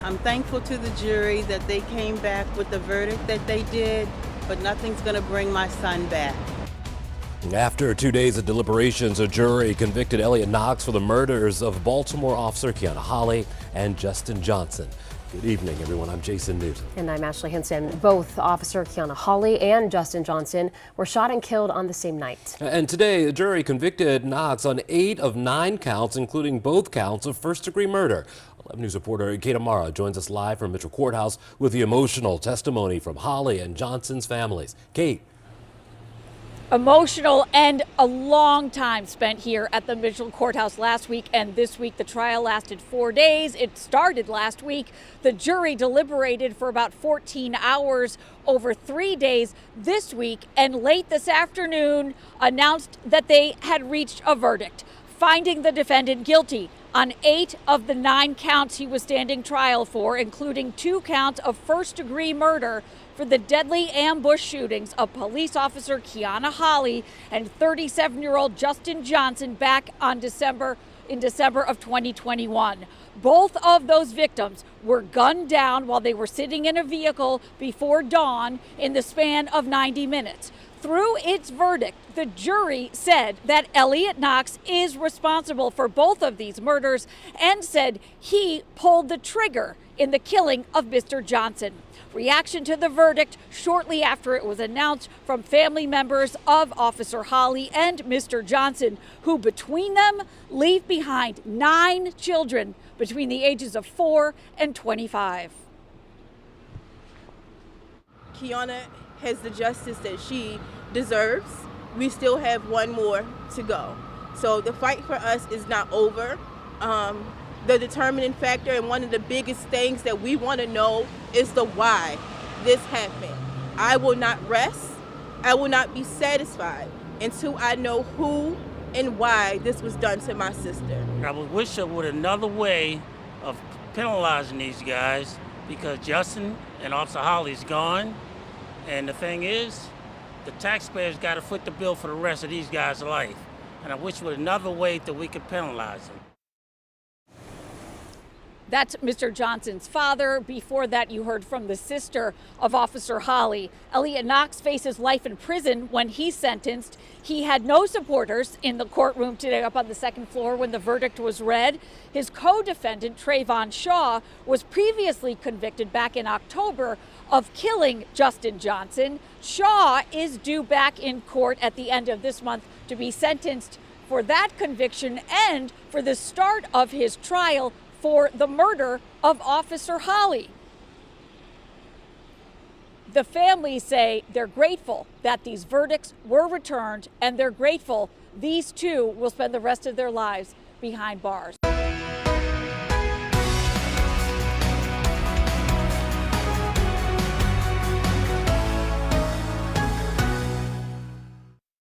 I'm thankful to the jury that they came back with the verdict that they did, but nothing's going to bring my son back. After 2 days of deliberations, a jury convicted Elliot Knox for the murders of Baltimore officer Kiana Holly and Justin Johnson. Good evening, everyone. I'm Jason Newton. And I'm Ashley Hinson. Both Officer Kiana Holly and Justin Johnson were shot and killed on the same night. And today, the jury convicted Knox on 8 of 9 counts, including both counts of first-degree murder. 11 News reporter Kate Amara joins us live from Mitchell Courthouse with the emotional testimony from Holly and Johnson's families. Kate. Emotional and a long time spent here at the Mitchell Courthouse last week and this week. The trial lasted 4 days. It started last week. The jury deliberated for about 14 hours over 3 days this week, and late this afternoon announced that they had reached a verdict, finding the defendant guilty on 8 of the 9 counts he was standing trial for, including 2 counts of first-degree murder for the deadly ambush shootings of police officer Kiana Holly and 37-year-old Justin Johnson back in December of 2021. Both of those victims were gunned down while they were sitting in a vehicle before dawn in the span of 90 minutes. Through its verdict, the jury said that Elliot Knox is responsible for both of these murders and said he pulled the trigger in the killing of Mr. Johnson. Reaction to the verdict shortly after it was announced from family members of Officer Holly and Mr. Johnson, who between them leave behind 9 children between the ages of 4 and 25. Kiana has the justice that she deserves. We still have one more to go. So the fight for us is not over. The determining factor and one of the biggest things that we want to know is the why this happened. I will not rest. I will not be satisfied until I know who and why this was done to my sister. I would wish there was another way of penalizing these guys, because Justin and Officer Holly's gone. And the thing is, the taxpayers got to foot the bill for the rest of these guys' life. And I wish there was another way that we could penalize them. That's Mr. Johnson's father. Before that, you heard from the sister of Officer Holly. Elliot Knox faces life in prison when he's sentenced. He had no supporters in the courtroom today up on the second floor when the verdict was read. His co-defendant, Trayvon Shaw, was previously convicted back in October of killing Justin Johnson. Shaw is due back in court at the end of this month to be sentenced for that conviction and for the start of his trial for the murder of Officer Holly. The families say they're grateful that these verdicts were returned, and they're grateful these two will spend the rest of their lives behind bars.